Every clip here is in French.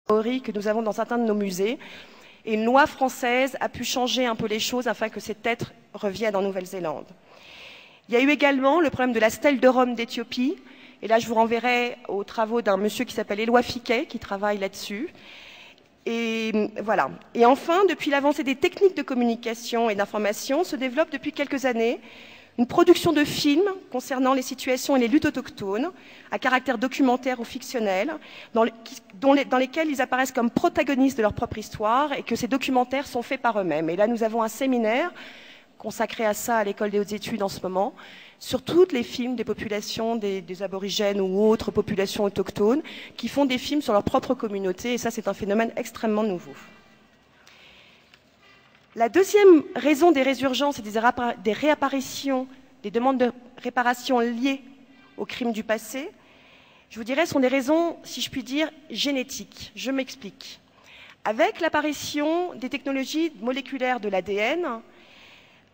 que nous avons dans certains de nos musées. Et une loi française a pu changer un peu les choses afin que cette tête revienne en Nouvelle-Zélande. Il y a eu également le problème de la stèle de Rome d'Éthiopie. Et là, je vous renverrai aux travaux d'un monsieur qui s'appelle Éloi Fiquet, qui travaille là-dessus. Et voilà. Et enfin, depuis l'avancée des techniques de communication et d'information, se développe depuis quelques années une production de films concernant les situations et les luttes autochtones, à caractère documentaire ou fictionnel, dans lesquels ils apparaissent comme protagonistes de leur propre histoire et que ces documentaires sont faits par eux-mêmes. Et là, nous avons un séminaire consacré à ça à l'École des hautes études en ce moment, sur tous les films des populations, des aborigènes ou autres populations autochtones, qui font des films sur leur propre communauté, et ça, c'est un phénomène extrêmement nouveau. La deuxième raison des résurgences et des réapparitions, des demandes de réparation liées aux crimes du passé, je vous dirais, sont des raisons, si je puis dire, génétiques. Je m'explique. Avec l'apparition des technologies moléculaires de l'ADN,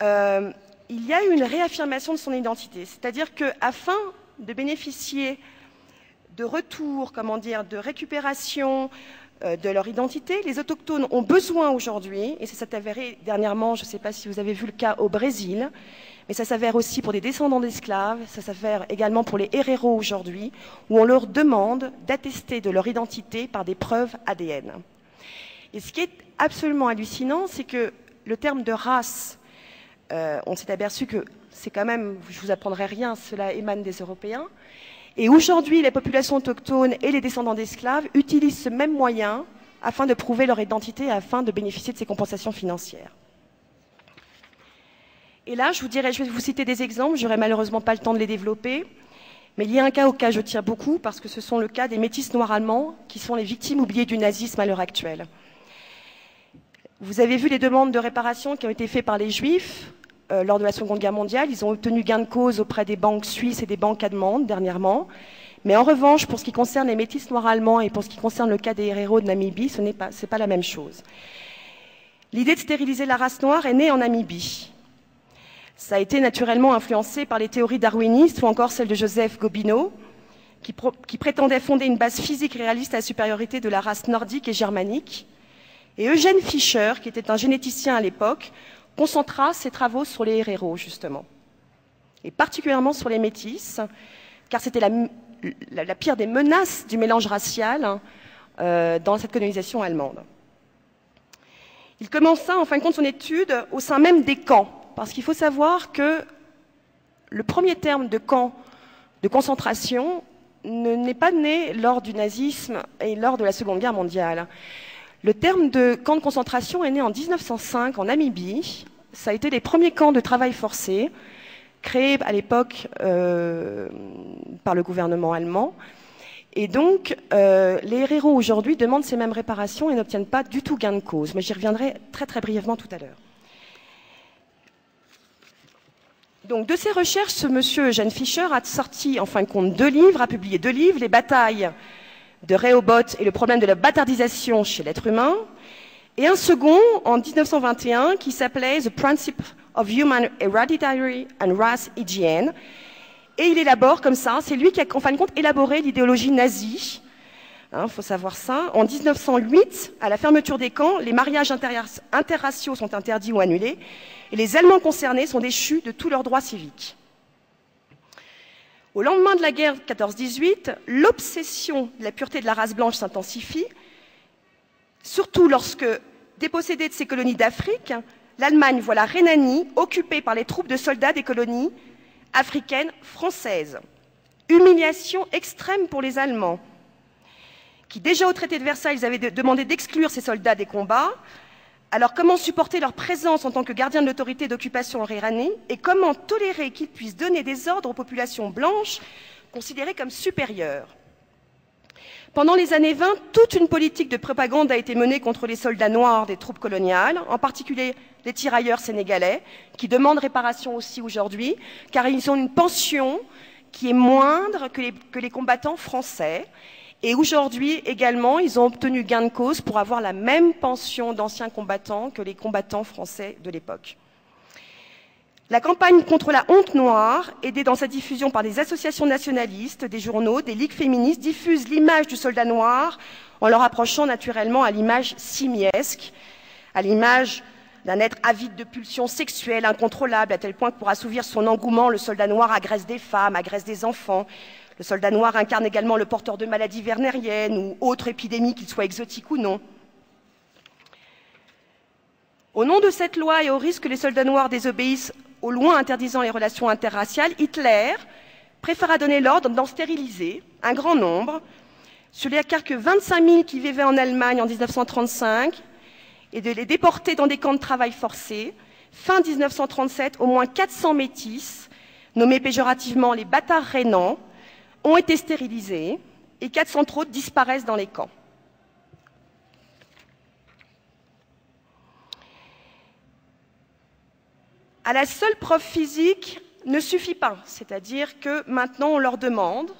il y a eu une réaffirmation de son identité. C'est-à-dire qu'afin de bénéficier de retour, comment dire, de récupération de leur identité, les autochtones ont besoin aujourd'hui, et ça s'est avéré dernièrement, je ne sais pas si vous avez vu le cas au Brésil, mais ça s'avère aussi pour des descendants d'esclaves, ça s'avère également pour les héréros aujourd'hui, où on leur demande d'attester de leur identité par des preuves ADN. Et ce qui est absolument hallucinant, c'est que le terme de race, on s'est aperçu que c'est quand même, je ne vous apprendrai rien, cela émane des Européens. Et aujourd'hui, les populations autochtones et les descendants d'esclaves utilisent ce même moyen afin de prouver leur identité, afin de bénéficier de ces compensations financières. Et là, je vais vous citer des exemples, je n'aurai malheureusement pas le temps de les développer, mais il y a un cas auquel je tiens beaucoup, parce que ce sont le cas des métis noirs allemands, qui sont les victimes oubliées du nazisme à l'heure actuelle. Vous avez vu les demandes de réparation qui ont été faites par les Juifs lors de la Seconde Guerre mondiale. Ils ont obtenu gain de cause auprès des banques suisses et des banques allemandes dernièrement. Mais en revanche, pour ce qui concerne les métis noirs allemands et pour ce qui concerne le cas des héréros de Namibie, ce n'est pas la même chose. L'idée de stériliser la race noire est née en Namibie. Ça a été naturellement influencé par les théories darwinistes ou encore celle de Joseph Gobineau, qui prétendait fonder une base physique réaliste à la supériorité de la race nordique et germanique. Et Eugène Fischer, qui était un généticien à l'époque, concentra ses travaux sur les héréros, justement. Et particulièrement sur les métis, car c'était la pire des menaces du mélange racial dans cette colonisation allemande. Il commença, en fin de compte, son étude au sein même des camps, parce qu'il faut savoir que le premier terme de camp de concentration n'est pas né lors du nazisme et lors de la Seconde Guerre mondiale. Le terme de camp de concentration est né en 1905 en Namibie. Ça a été les premiers camps de travail forcé, créés à l'époque par le gouvernement allemand. Et donc, les héréros aujourd'hui demandent ces mêmes réparations et n'obtiennent pas du tout gain de cause. Mais j'y reviendrai très très brièvement tout à l'heure. Donc, de ses recherches, ce monsieur Eugène Fischer a sorti en fin de compte 2 livres, a publié 2 livres, Les batailles de Rehoboth et le problème de la bâtardisation chez l'être humain, et un second en 1921 qui s'appelait The Principle of Human Hereditary and Race Hygiene. Et il élabore comme ça, c'est lui qui a en fin de compte élaboré l'idéologie nazie, faut savoir ça. En 1908, à la fermeture des camps, les mariages interraciaux sont interdits ou annulés, et les Allemands concernés sont déchus de tous leurs droits civiques. Au lendemain de la guerre 14-18, l'obsession de la pureté de la race blanche s'intensifie, surtout lorsque, dépossédée de ses colonies d'Afrique, l'Allemagne voit la Rhénanie occupée par les troupes de soldats des colonies africaines françaises. Humiliation extrême pour les Allemands, qui déjà au traité de Versailles, ils avaient demandé d'exclure ces soldats des combats. Alors comment supporter leur présence en tant que gardiens de l'autorité d'occupation en Rhénanie et comment tolérer qu'ils puissent donner des ordres aux populations blanches considérées comme supérieures? Pendant les années 20, toute une politique de propagande a été menée contre les soldats noirs des troupes coloniales, en particulier les tirailleurs sénégalais, qui demandent réparation aussi aujourd'hui, car ils ont une pension qui est moindre que les combattants français. Et aujourd'hui également, ils ont obtenu gain de cause pour avoir la même pension d'anciens combattants que les combattants français de l'époque. La campagne contre la honte noire, aidée dans sa diffusion par des associations nationalistes, des journaux, des ligues féministes, diffuse l'image du soldat noir en le rapprochant naturellement à l'image simiesque, à l'image d'un être avide de pulsions sexuelles incontrôlables, à tel point que pour assouvir son engouement, le soldat noir agresse des femmes, agresse des enfants. Le soldat noir incarne également le porteur de maladies wernériennes ou autres épidémies, qu'ils soient exotiques ou non. Au nom de cette loi et au risque que les soldats noirs désobéissent aux lois interdisant les relations interraciales, Hitler préféra donner l'ordre d'en stériliser un grand nombre, sur les quelques 25 000 qui vivaient en Allemagne en 1935, et de les déporter dans des camps de travail forcés. Fin 1937, au moins 400 métis, nommés péjorativement les bâtards rhénans, ont été stérilisés et 400 autres disparaissent dans les camps. À la seule preuve physique ne suffit pas, c'est-à-dire que maintenant on leur demande,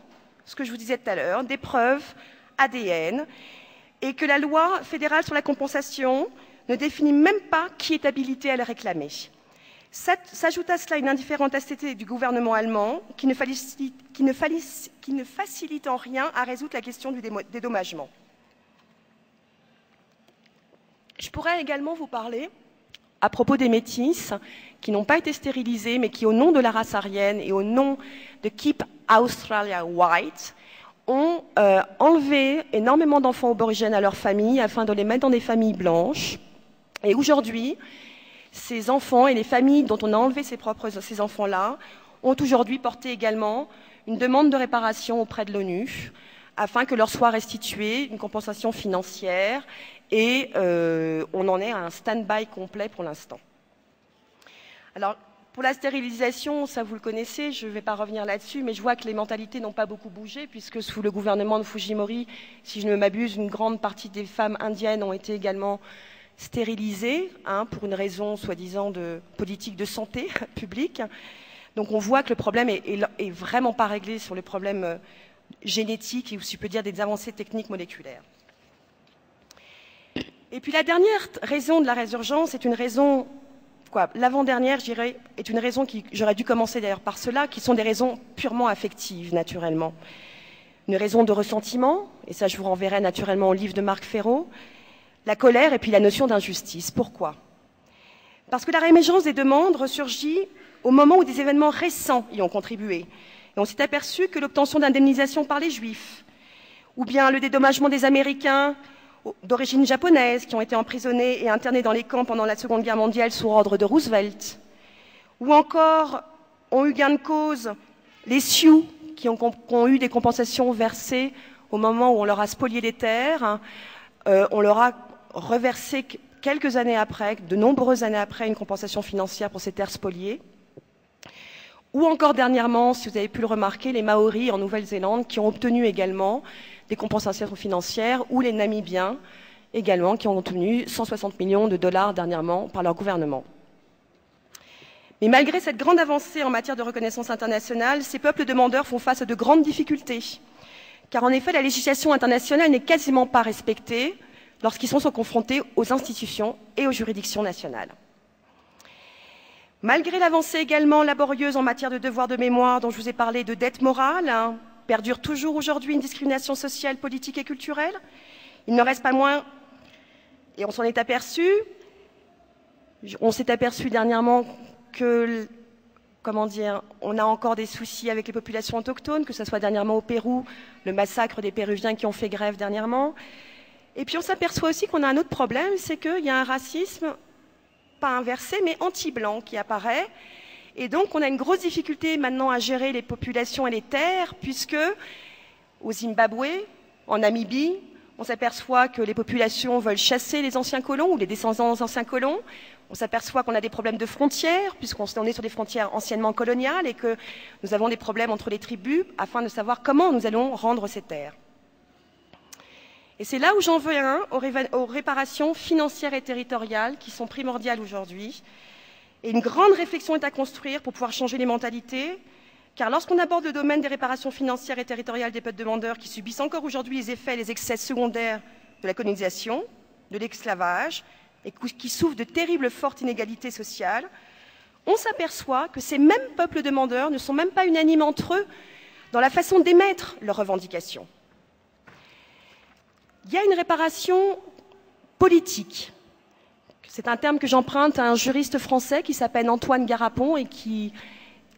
ce que je vous disais tout à l'heure, des preuves ADN, et que la loi fédérale sur la compensation ne définit même pas qui est habilité à le réclamer. S'ajoute à cela une indifférente honnêteté du gouvernement allemand qui ne facilite en rien à résoudre la question du dédommagement. Je pourrais également vous parler à propos des métis qui n'ont pas été stérilisés, mais qui, au nom de la race aryenne et au nom de Keep Australia White, ont enlevé énormément d'enfants aborigènes à leurs familles afin de les mettre dans des familles blanches. Et aujourd'hui, ces enfants et les familles dont on a enlevé ces enfants-là ont aujourd'hui porté également une demande de réparation auprès de l'ONU afin que leur soit restituée une compensation financière et on en est à un stand-by complet pour l'instant. Alors, pour la stérilisation, ça vous le connaissez, je ne vais pas revenir là-dessus, mais je vois que les mentalités n'ont pas beaucoup bougé, puisque sous le gouvernement de Fujimori, si je ne m'abuse, une grande partie des femmes indiennes ont été également stérilisées, pour une raison soi-disant de politique de santé publique. Donc on voit que le problème est vraiment pas réglé sur le problème génétique, et si je peux dire des avancées techniques moléculaires. Et puis la dernière raison de la résurgence est une raison... L'avant-dernière, je dirais, est une raison qui, j'aurais dû commencer d'ailleurs par cela, qui sont des raisons purement affectives, naturellement. Une raison de ressentiment, et ça je vous renverrai naturellement au livre de Marc Ferro, la colère et puis la notion d'injustice. Pourquoi? Parce que la réémergence des demandes ressurgit au moment où des événements récents y ont contribué. Et on s'est aperçu que l'obtention d'indemnisation par les Juifs, ou bien le dédommagement des Américains d'origine japonaise qui ont été emprisonnés et internés dans les camps pendant la Seconde Guerre mondiale sous ordre de Roosevelt, ou encore ont eu gain de cause les Sioux qui ont eu des compensations versées au moment où on leur a spolié les terres, on leur a reversé quelques années après, de nombreuses années après, une compensation financière pour ces terres spoliées. Ou encore dernièrement, si vous avez pu le remarquer, les Maoris en Nouvelle-Zélande qui ont obtenu également des compensations financières, ou les Namibiens également qui ont obtenu 160 millions de dollars dernièrement par leur gouvernement. Mais malgré cette grande avancée en matière de reconnaissance internationale, ces peuples demandeurs font face à de grandes difficultés. Car en effet, la législation internationale n'est quasiment pas respectée lorsqu'ils sont confrontés aux institutions et aux juridictions nationales. Malgré l'avancée également laborieuse en matière de devoir de mémoire dont je vous ai parlé, de dette morale, perdure toujours aujourd'hui une discrimination sociale, politique et culturelle. Il ne reste pas moins, et on s'en est aperçu, dernièrement que, on a encore des soucis avec les populations autochtones, que ce soit dernièrement au Pérou, le massacre des Péruviens qui ont fait grève dernièrement. Et puis on s'aperçoit aussi qu'on a un autre problème, c'est qu'il y a un racisme, pas inversé, mais anti-blanc qui apparaît. Et donc, on a une grosse difficulté maintenant à gérer les populations et les terres, puisque au Zimbabwe, en Namibie, on s'aperçoit que les populations veulent chasser les anciens colons ou les descendants des anciens colons. On s'aperçoit qu'on a des problèmes de frontières, puisqu'on est sur des frontières anciennement coloniales, et que nous avons des problèmes entre les tribus, afin de savoir comment nous allons rendre ces terres. Et c'est là où j'en veux aux réparations financières et territoriales, qui sont primordiales aujourd'hui. Et une grande réflexion est à construire pour pouvoir changer les mentalités, car lorsqu'on aborde le domaine des réparations financières et territoriales des peuples demandeurs qui subissent encore aujourd'hui les effets et les excès secondaires de la colonisation, de l'esclavage, et qui souffrent de terribles fortes inégalités sociales, on s'aperçoit que ces mêmes peuples demandeurs ne sont même pas unanimes entre eux dans la façon d'émettre leurs revendications. Il y a une réparation politique. C'est un terme que j'emprunte à un juriste français qui s'appelle Antoine Garapon et qui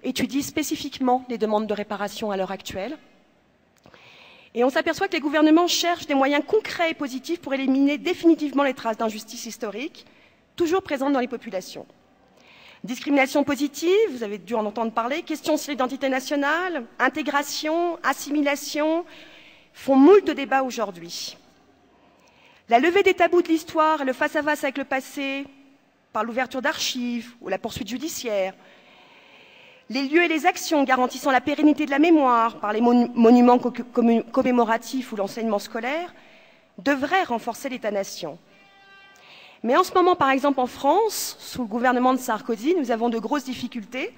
étudie spécifiquement les demandes de réparation à l'heure actuelle. Et on s'aperçoit que les gouvernements cherchent des moyens concrets et positifs pour éliminer définitivement les traces d'injustice historique, toujours présentes dans les populations. Discrimination positive, vous avez dû en entendre parler, questions sur l'identité nationale, intégration, assimilation, font moult de débats aujourd'hui. La levée des tabous de l'histoire et le face-à-face avec le passé, par l'ouverture d'archives ou la poursuite judiciaire, les lieux et les actions garantissant la pérennité de la mémoire par les monuments commémoratifs ou l'enseignement scolaire, devraient renforcer l'État-nation. Mais en ce moment, par exemple en France, sous le gouvernement de Sarkozy, nous avons de grosses difficultés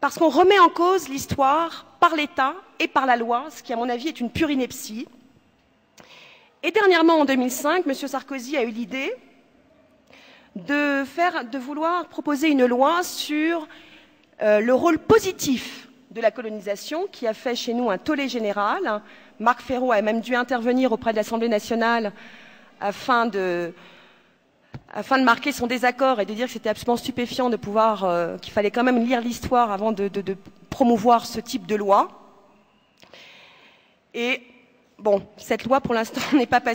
parce qu'on remet en cause l'histoire par l'État et par la loi, ce qui, à mon avis, est une pure ineptie. Et dernièrement, en 2005, M. Sarkozy a eu l'idée de vouloir proposer une loi sur le rôle positif de la colonisation, qui a fait chez nous un tollé général. Marc Fesneau a même dû intervenir auprès de l'Assemblée nationale afin de marquer son désaccord et de dire que c'était absolument stupéfiant de pouvoir, qu'il fallait quand même lire l'histoire avant de promouvoir ce type de loi. Et bon, cette loi, pour l'instant, n'est pas passée.